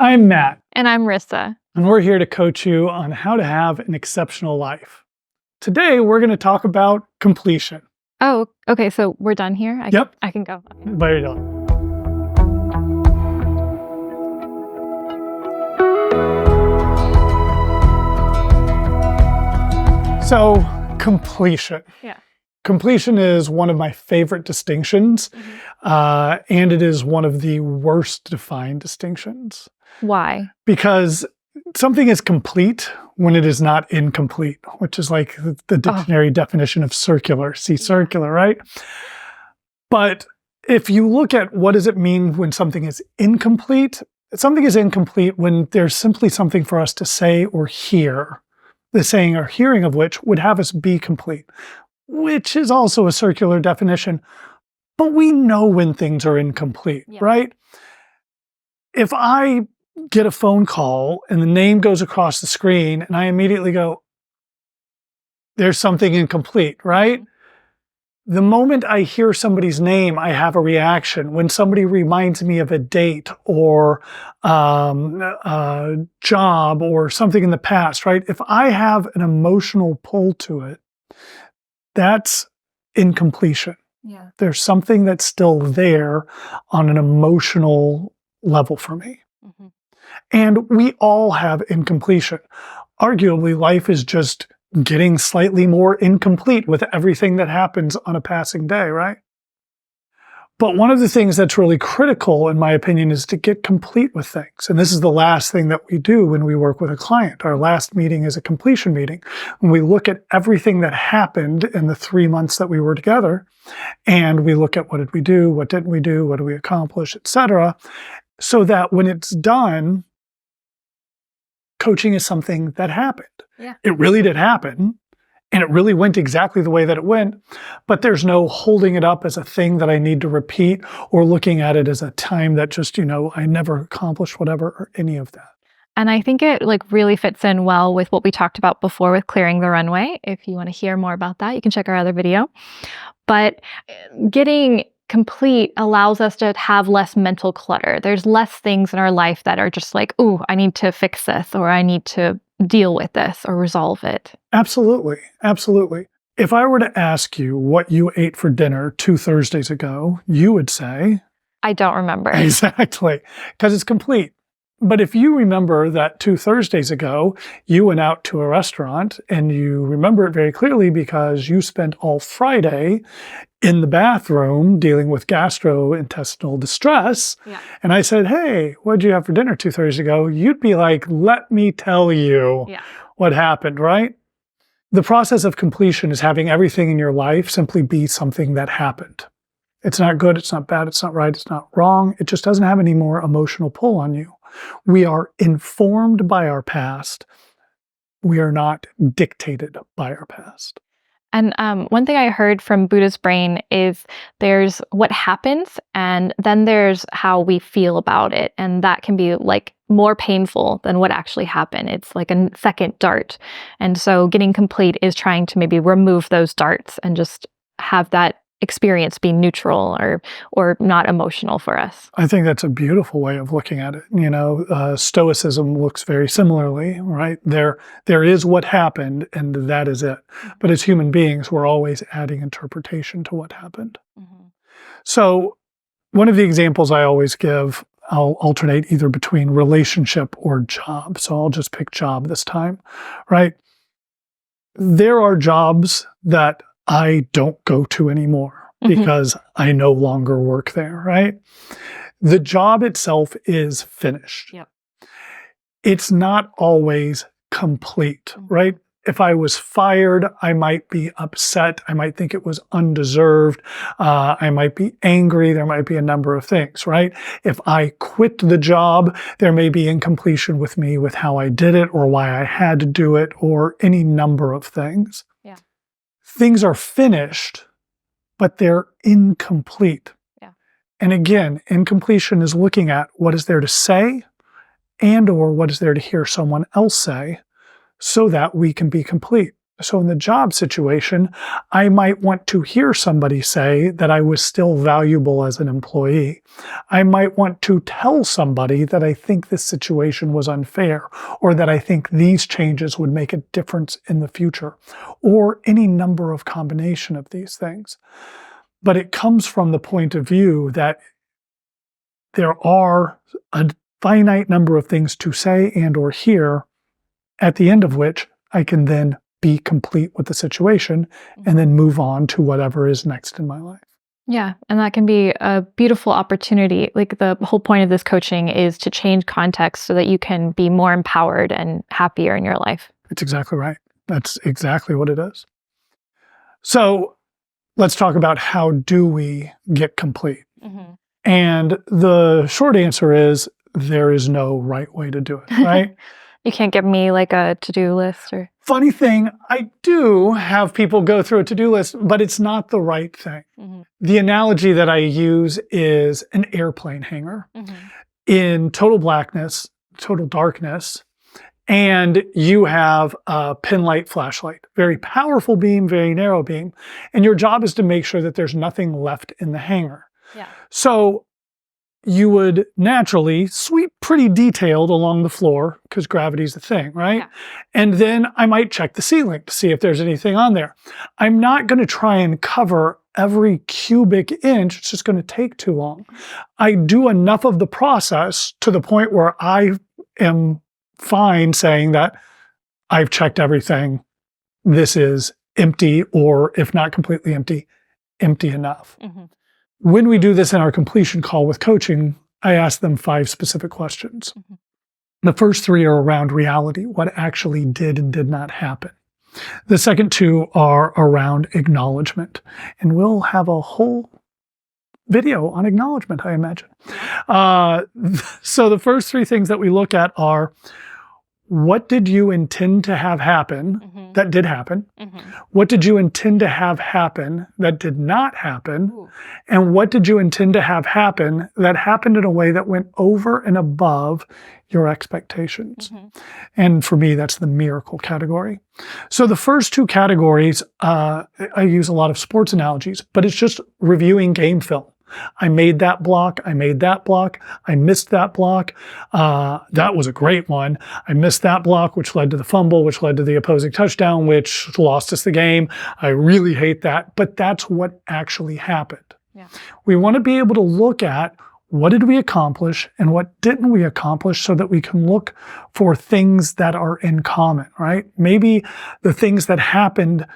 I'm Matt. And I'm Rissa. And we're here to coach you on how to have an exceptional life. Today, we're going to talk about completion. Oh, okay. So we're done here? Yep. I can go. Very done. So, completion. Yeah. Completion is one of my favorite distinctions, and it is one of the worst defined distinctions. Why? Because something is complete when it is not incomplete, which is like the dictionary definition of circular. See, circular, right? But if you look at what does it mean when something is incomplete when there's simply something for us to say or hear, the saying or hearing of which would have us be complete, which is also a circular definition. But we know when things are incomplete, right? If I get a phone call and the name goes across the screen and I immediately go, there's something incomplete, right? The moment I hear somebody's name, I have a reaction. When somebody reminds me of a date or a job or something in the past, right? If I have an emotional pull to it, that's incompletion. Yeah. There's something that's still there on an emotional level for me. And we all have incompletion. Arguably, life is just getting slightly more incomplete with everything that happens on a passing day, right? But one of the things that's really critical, in my opinion, is to get complete with things. And this is the last thing that we do when we work with a client. Our last meeting is a completion meeting. When we look at everything that happened in the 3 months that we were together, and we look at what did we do, what didn't we do, what did we accomplish, etc., so that when it's done, coaching is something that happened. Yeah. It really did happen, and it really went exactly the way that it went, but there's no holding it up as a thing that I need to repeat or looking at it as a time that just, I never accomplished whatever or any of that. And I think it really fits in well with what we talked about before with clearing the runway. If you want to hear more about that, you can check our other video. But getting complete allows us to have less mental clutter. There's less things in our life that are just like, ooh, I need to fix this, or I need to deal with this or resolve it. Absolutely. Absolutely. If I were to ask you what you ate for dinner 2 Thursdays ago, you would say, I don't remember. Exactly. Because it's complete. But if you remember that 2 Thursdays ago, you went out to a restaurant and you remember it very clearly because you spent all Friday in the bathroom dealing with gastrointestinal distress. Yeah. And I said, hey, what did you have for dinner 2 Thursdays ago? You'd be like, let me tell you what happened, right? The process of completion is having everything in your life simply be something that happened. It's not good, it's not bad, it's not right, it's not wrong. It just doesn't have any more emotional pull on you. We are informed by our past. We are not dictated by our past. And one thing I heard from Buddha's brain is there's what happens, and then there's how we feel about it. And that can be more painful than what actually happened. It's like a second dart. And so getting complete is trying to maybe remove those darts and just have that experience be neutral or not emotional for us. I think that's a beautiful way of looking at it. Stoicism looks very similarly, right? There is what happened and that is it. But as human beings, we're always adding interpretation to what happened. So one of the examples I always give, I'll alternate either between relationship or job. So I'll just pick job this time, right? There are jobs that I don't go to anymore because I no longer work there, right? The job itself is finished. Yep. It's not always complete, right? If I was fired, I might be upset. I might think it was undeserved. I might be angry. There might be a number of things, right? If I quit the job, there may be incompletion with me with how I did it or why I had to do it or any number of things. Yeah. Things are finished, but they're incomplete. Yeah. And again, incompletion is looking at what is there to say and or what is there to hear someone else say so that we can be complete. So in the job situation, I might want to hear somebody say that I was still valuable as an employee. I might want to tell somebody that I think this situation was unfair, or that I think these changes would make a difference in the future, or any number of combination of these things. But it comes from the point of view that there are a finite number of things to say and or hear, at the end of which I can then be complete with the situation and then move on to whatever is next in my life. Yeah, and that can be a beautiful opportunity. Like the whole point of this coaching is to change context so that you can be more empowered and happier in your life. That's exactly right. That's exactly what it is. So let's talk about how do we get complete? And the short answer is there is no right way to do it, right? You can't give me like a to-do list or... Funny thing, I do have people go through a to-do list, but it's not the right thing. The analogy that I use is an airplane hangar in total blackness, total darkness, and you have a pin light flashlight, very powerful beam, very narrow beam, and your job is to make sure that there's nothing left in the hangar. So you would naturally sweep pretty detailed along the floor because gravity's the thing, right? And then I might check the ceiling to see if there's anything on there. I'm not going to try and cover every cubic inch. It's just going to take too long. I do enough of the process to the point where I am fine saying that I've checked everything. This is empty, or if not completely empty, empty enough. When we do this in our completion call with coaching, I ask them 5 specific questions. The first 3 are around reality, what actually did and did not happen. The second 2 are around acknowledgement, and we'll have a whole video on acknowledgement, I imagine. So the first 3 things that we look at are, what did you intend to have happen that did happen? What did you intend to have happen that did not happen? And what did you intend to have happen that happened in a way that went over and above your expectations? And for me, that's the miracle category. So the first 2 categories, I use a lot of sports analogies, but it's just reviewing game film. I made that block. I made that block. I missed that block. That was a great one. I missed that block, which led to the fumble, which led to the opposing touchdown, which lost us the game. I really hate that, but that's what actually happened. We want to be able to look at what did we accomplish and what didn't we accomplish so that we can look for things that are in common, right? Maybe the things that happened,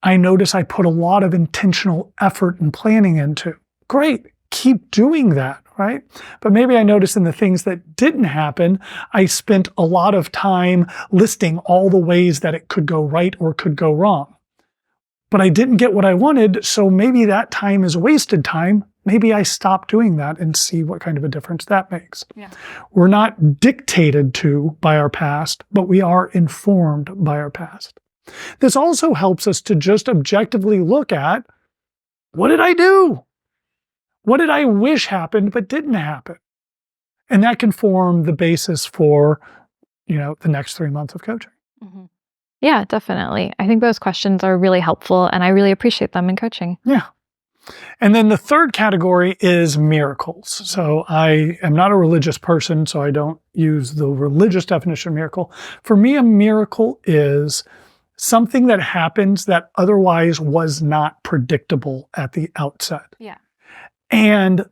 I notice I put a lot of intentional effort and planning into. Great, keep doing that, right? But maybe I noticed in the things that didn't happen, I spent a lot of time listing all the ways that it could go right or could go wrong. But I didn't get what I wanted, so maybe that time is wasted time. Maybe I stop doing that and see what kind of a difference that makes. We're not dictated to by our past, but we are informed by our past. This also helps us to just objectively look at, what did I do? What did I wish happened but didn't happen? And that can form the basis for, the next 3 months of coaching. Yeah, definitely. I think those questions are really helpful, and I really appreciate them in coaching. Yeah. And then the third category is miracles. So I am not a religious person, so I don't use the religious definition of miracle. For me, a miracle is something that happens that otherwise was not predictable at the outset. And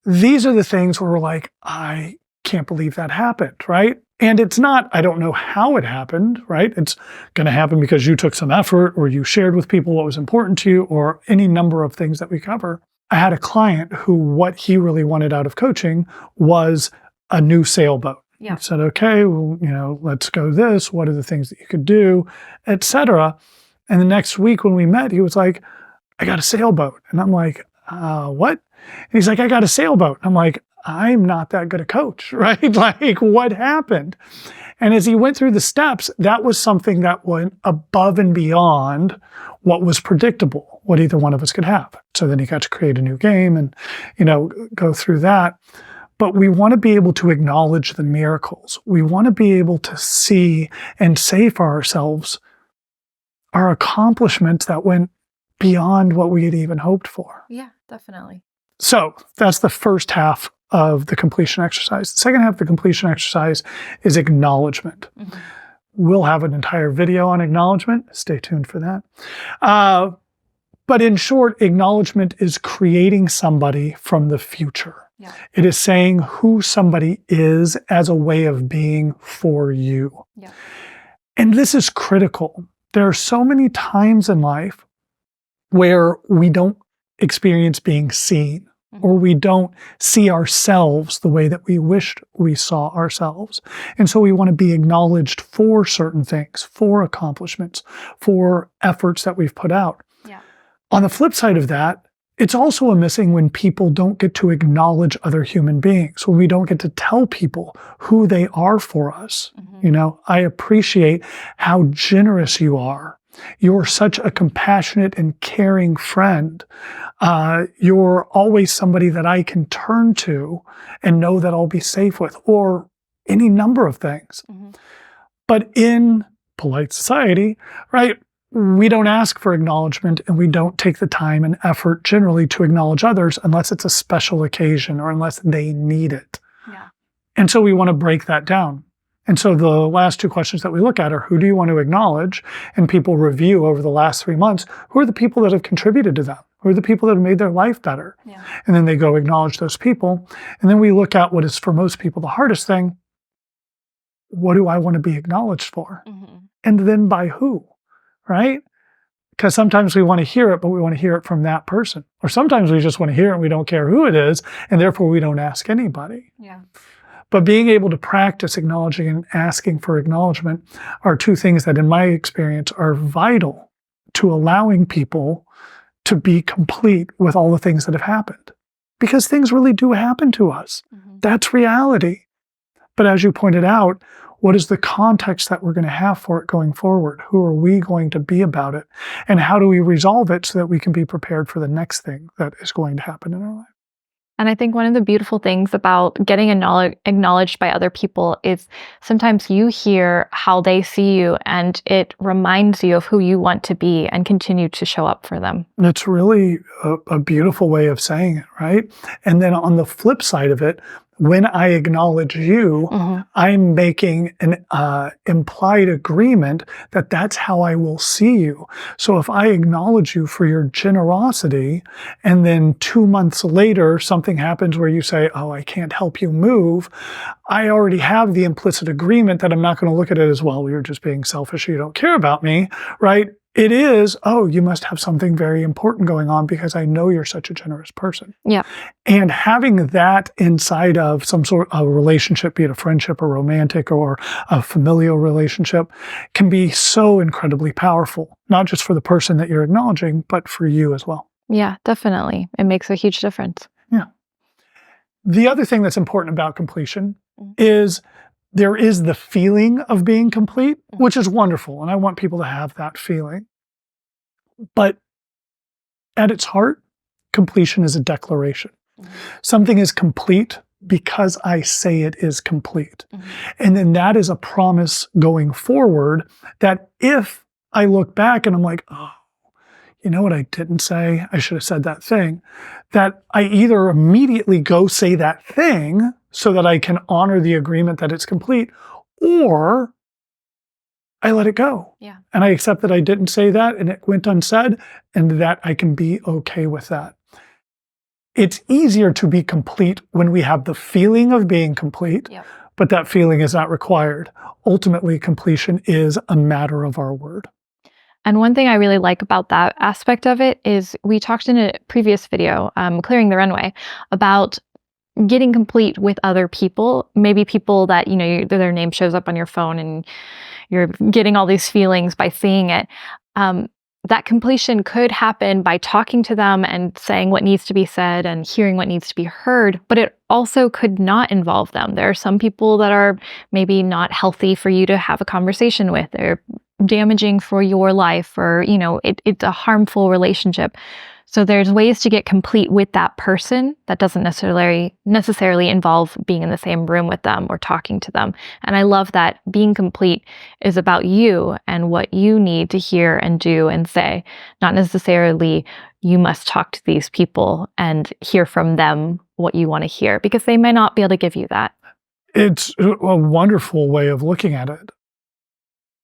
these are the things where we're like, I can't believe that happened, right? And it's not, I don't know how it happened, right? It's going to happen because you took some effort or you shared with people what was important to you or any number of things that we cover. I had a client who what he really wanted out of coaching was a new sailboat. He said, okay, well, let's go this. What are the things that you could do, et cetera. And the next week when we met, he was like, I got a sailboat. And I'm like, what? And he's like, I got a sailboat. I'm like, I'm not that good a coach, right? Like, what happened? And as he went through the steps, that was something that went above and beyond what was predictable, what either one of us could have. So then he got to create a new game and, go through that. But we want to be able to acknowledge the miracles. We want to be able to see and say for ourselves, are accomplishments that went beyond what we had even hoped for. Yeah, definitely. So that's the first half of the completion exercise. The second half of the completion exercise is acknowledgement. Mm-hmm. We'll have an entire video on acknowledgement. Stay tuned for that. But in short, acknowledgement is creating somebody from the future. Yeah. It is saying who somebody is as a way of being for you. Yeah. And this is critical. There are so many times in life where we don't experience being seen, or we don't see ourselves the way that we wished we saw ourselves. And so we want to be acknowledged for certain things, for accomplishments, for efforts that we've put out. Yeah. On the flip side of that, it's also a missing when people don't get to acknowledge other human beings, when we don't get to tell people who they are for us. You know, I appreciate how generous you are. You're such a compassionate and caring friend. You're always somebody that I can turn to and know that I'll be safe with, or any number of things. But in polite society, right, we don't ask for acknowledgement, and we don't take the time and effort generally to acknowledge others unless it's a special occasion or unless they need it. Yeah. And so we want to break that down. And so the last two questions that we look at are, who do you want to acknowledge? And people review over the last 3 months, who are the people that have contributed to them? Who are the people that have made their life better? Yeah. And then they go acknowledge those people. And then we look at what is for most people the hardest thing. What do I want to be acknowledged for? And then by who, right? Because sometimes we want to hear it, but we want to hear it from that person. Or sometimes we just want to hear it and we don't care who it is, and therefore we don't ask anybody. Yeah. But being able to practice acknowledging and asking for acknowledgement are two things that, in my experience, are vital to allowing people to be complete with all the things that have happened. Because things really do happen to us. That's reality. But as you pointed out, what is the context that we're going to have for it going forward? Who are we going to be about it? And how do we resolve it so that we can be prepared for the next thing that is going to happen in our life? And I think one of the beautiful things about getting acknowledged by other people is sometimes you hear how they see you, and it reminds you of who you want to be and continue to show up for them. It's really a beautiful way of saying it, right? And then on the flip side of it, when I acknowledge you, I'm making an implied agreement that that's how I will see you. So if I acknowledge you for your generosity, and then 2 months later, something happens where you say, oh, I can't help you move, I already have the implicit agreement that I'm not going to look at it as, well, you're just being selfish, you don't care about me, right? It is, oh, you must have something very important going on because I know you're such a generous person. Yeah. And having that inside of some sort of a relationship, be it a friendship or romantic or a familial relationship, can be so incredibly powerful, not just for the person that you're acknowledging, but for you as well. Yeah, definitely. It makes a huge difference. Yeah. The other thing that's important about completion is there is the feeling of being complete, which is wonderful. And I want people to have that feeling. But at its heart, completion is a declaration. Something is complete because I say it is complete. And then that is a promise going forward that if I look back and I'm like, oh, you know what I didn't say? I should have said that thing. That I either immediately go say that thing so that I can honor the agreement that it's complete, or I let it go. Yeah. And I accept that I didn't say that and it went unsaid, and that I can be okay with that. It's easier to be complete when we have the feeling of being complete, but that feeling is not required. Ultimately, completion is a matter of our word. And one thing I really like about that aspect of it is we talked in a previous video, Clearing the Runway, about getting complete with other people, maybe people that, you know, their name shows up on your phone and you're getting all these feelings by seeing it. That completion could happen by talking to them and saying what needs to be said and hearing what needs to be heard, but it also could not involve them. There are some people that are maybe not healthy for you to have a conversation with. They're damaging for your life, or, you know, it's a harmful relationship. So there's ways to get complete with that person that doesn't necessarily involve being in the same room with them or talking to them. And I love that being complete is about you and what you need to hear and do and say, not necessarily you must talk to these people and hear from them what you want to hear, because they may not be able to give you that. It's a wonderful way of looking at it.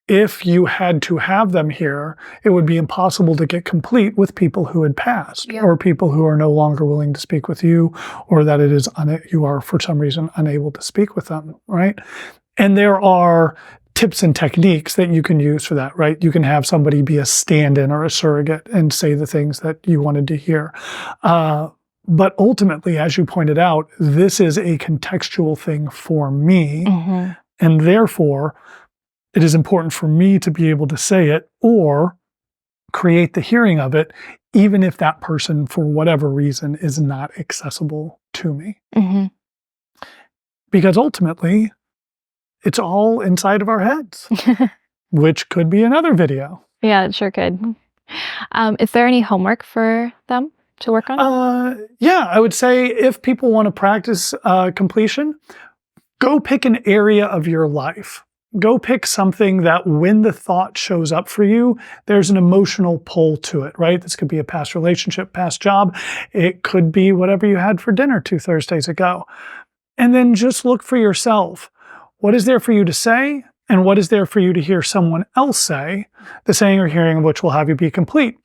If you had to have them here, it would be impossible to get complete with people who had passed, or people who are no longer willing to speak with you, or that you are for some reason unable to speak with them, right? And there are tips and techniques that you can use for that, right? You can have somebody be a stand-in or a surrogate and say the things that you wanted to hear. But ultimately, as you pointed out, this is a contextual thing for me, and therefore, it is important for me to be able to say it or create the hearing of it, even if that person, for whatever reason, is not accessible to me. Because ultimately, it's all inside of our heads, which could be another video. Yeah, it sure could. Is there any homework for them to work on? Yeah, I would say if people want to practice completion, go pick an area of your life. Go pick something that when the thought shows up for you, there's an emotional pull to it, right? This could be a past relationship, past job. It could be whatever you had for dinner 2 Thursdays ago. And then just look for yourself. What is there for you to say? And what is there for you to hear someone else say? The saying or hearing of which will have you be complete.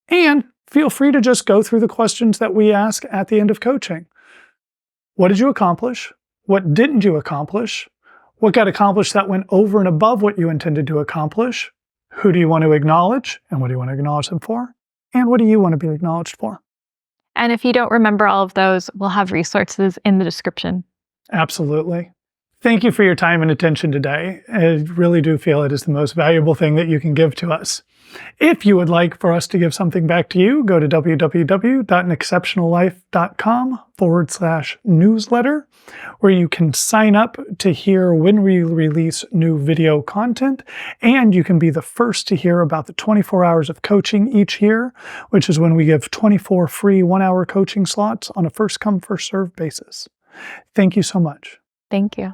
And feel free to just go through the questions that we ask at the end of coaching. What did you accomplish? What didn't you accomplish? What got accomplished that went over and above what you intended to accomplish? Who do you want to acknowledge? And what do you want to acknowledge them for? And what do you want to be acknowledged for? And if you don't remember all of those, we'll have resources in the description. Absolutely. Thank you for your time and attention today. I really do feel it is the most valuable thing that you can give to us. If you would like for us to give something back to you, go to www.anexceptionallife.com/newsletter, where you can sign up to hear when we release new video content, and you can be the first to hear about the 24 hours of coaching each year, which is when we give 24 free 1-hour coaching slots on a first-come, first-served basis. Thank you so much. Thank you.